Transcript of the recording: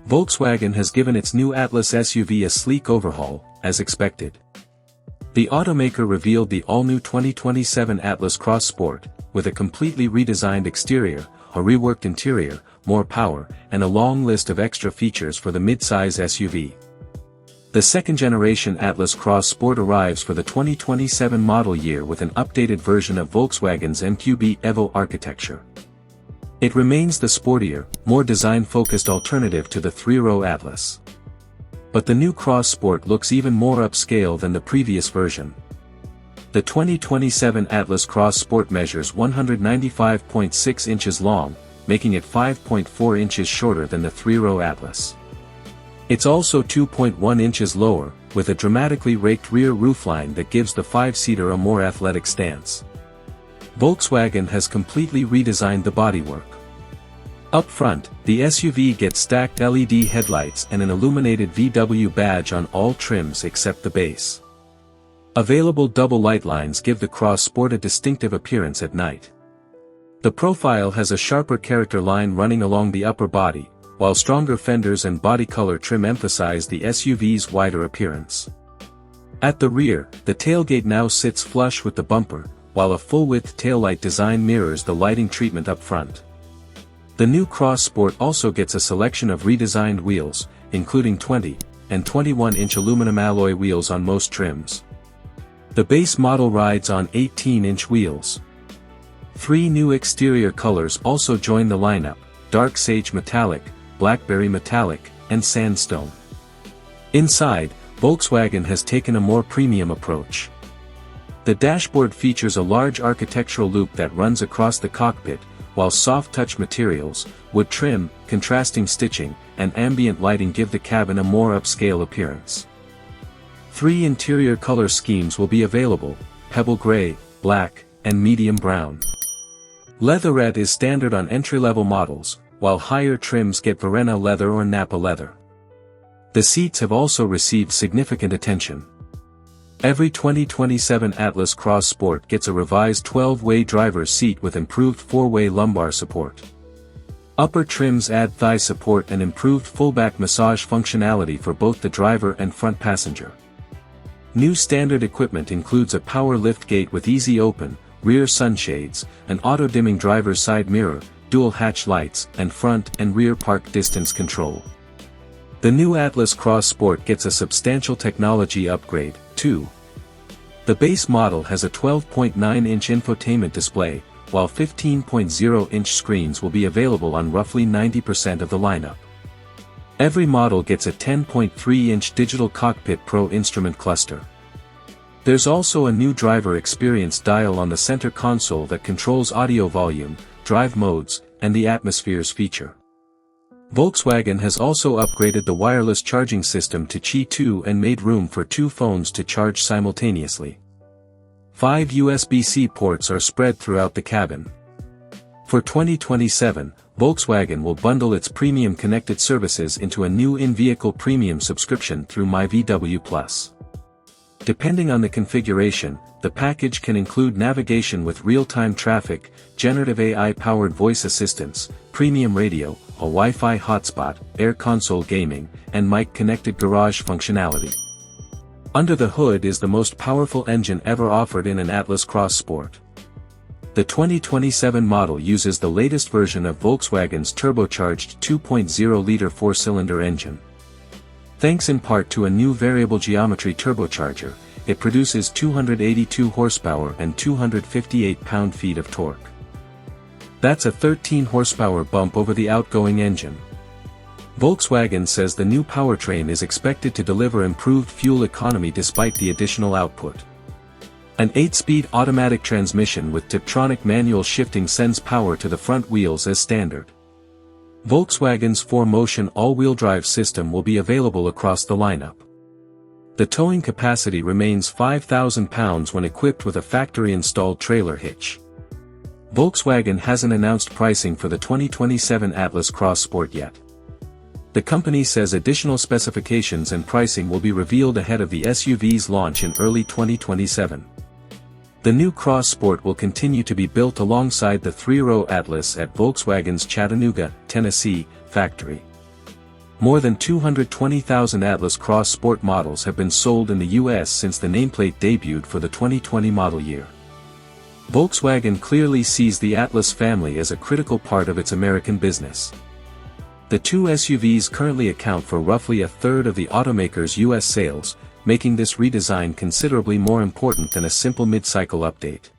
Volkswagen has given its new Atlas SUV a sleek overhaul, as expected. The automaker revealed the all-new 2027 Atlas Cross Sport, with a completely redesigned exterior, a reworked interior, more power, and a long list of extra features for the mid-size SUV. The second-generation Atlas Cross Sport arrives for the 2027 model year with an updated version of Volkswagen's MQB Evo architecture. It remains the sportier, more design-focused alternative to the three-row Atlas. But the new Cross Sport looks even more upscale than the previous version. The 2027 Atlas Cross Sport measures 195.6 inches long, making it 5.4 inches shorter than the three-row Atlas. It's also 2.1 inches lower, with a dramatically raked rear roofline that gives the five-seater a more athletic stance. Volkswagen has completely redesigned the bodywork. Up front, the SUV gets stacked LED headlights and an illuminated VW badge on all trims except the base. Available double light lines give the Cross Sport a distinctive appearance at night. The profile has a sharper character line running along the upper body, while stronger fenders and body color trim emphasize the SUV's wider appearance. At the rear, the tailgate now sits flush with the bumper, while a full-width taillight design mirrors the lighting treatment up front. The new Cross Sport also gets a selection of redesigned wheels, including 20 and 21-inch aluminum alloy wheels on most trims. The base model rides on 18-inch wheels. 3 new exterior colors also join the lineup: dark sage metallic, blackberry metallic, and sandstone. Inside, Volkswagen has taken a more premium approach. The dashboard features a large architectural loop that runs across the cockpit, while soft-touch materials, wood trim, contrasting stitching, and ambient lighting give the cabin a more upscale appearance. 3 interior color schemes will be available: pebble gray, black, and medium brown. Leatherette is standard on entry-level models, while higher trims get Verena leather or Nappa leather. The seats have also received significant attention. Every 2027 Atlas Cross Sport gets a revised 12-way driver's seat with improved 4-way lumbar support. Upper trims add thigh support and improved full-back massage functionality for both the driver and front passenger. New standard equipment includes a power liftgate with easy open, rear sunshades, an auto-dimming driver's side mirror, dual hatch lights, and front and rear park distance control. The new Atlas Cross Sport gets a substantial technology upgrade, too. The base model has a 12.9-inch infotainment display, while 15.0-inch screens will be available on roughly 90% of the lineup. Every model gets a 10.3-inch Digital Cockpit Pro instrument cluster. There's also a new driver experience dial on the center console that controls audio volume, drive modes, and the atmospheres feature. Volkswagen has also upgraded the wireless charging system to Qi 2 and made room for 2 phones to charge simultaneously. 5 USB-C ports are spread throughout the cabin. For 2027, Volkswagen will bundle its premium connected services into a new in-vehicle premium subscription through MyVW+. Depending on the configuration, the package can include navigation with real-time traffic, generative AI-powered voice assistance, premium radio, a Wi-Fi hotspot, air console gaming, and mic-connected garage functionality. Under the hood is the most powerful engine ever offered in an Atlas Cross Sport. The 2027 model uses the latest version of Volkswagen's turbocharged 2.0-liter 4-cylinder engine. Thanks in part to a new variable geometry turbocharger, it produces 282 horsepower and 258 pound-feet of torque. That's a 13 horsepower bump over the outgoing engine. Volkswagen says the new powertrain is expected to deliver improved fuel economy despite the additional output. An 8-speed automatic transmission with Tiptronic manual shifting sends power to the front wheels as standard. Volkswagen's 4Motion all-wheel drive system will be available across the lineup. The towing capacity remains 5,000 pounds when equipped with a factory-installed trailer hitch. Volkswagen hasn't announced pricing for the 2027 Atlas Cross Sport yet. The company says additional specifications and pricing will be revealed ahead of the SUV's launch in early 2027. The new Cross Sport will continue to be built alongside the three-row Atlas at Volkswagen's Chattanooga, Tennessee, factory. More than 220,000 Atlas Cross Sport models have been sold in the US since the nameplate debuted for the 2020 model year. Volkswagen clearly sees the Atlas family as a critical part of its American business. The two SUVs currently account for roughly a third of the automaker's US sales, making this redesign considerably more important than a simple mid-cycle update.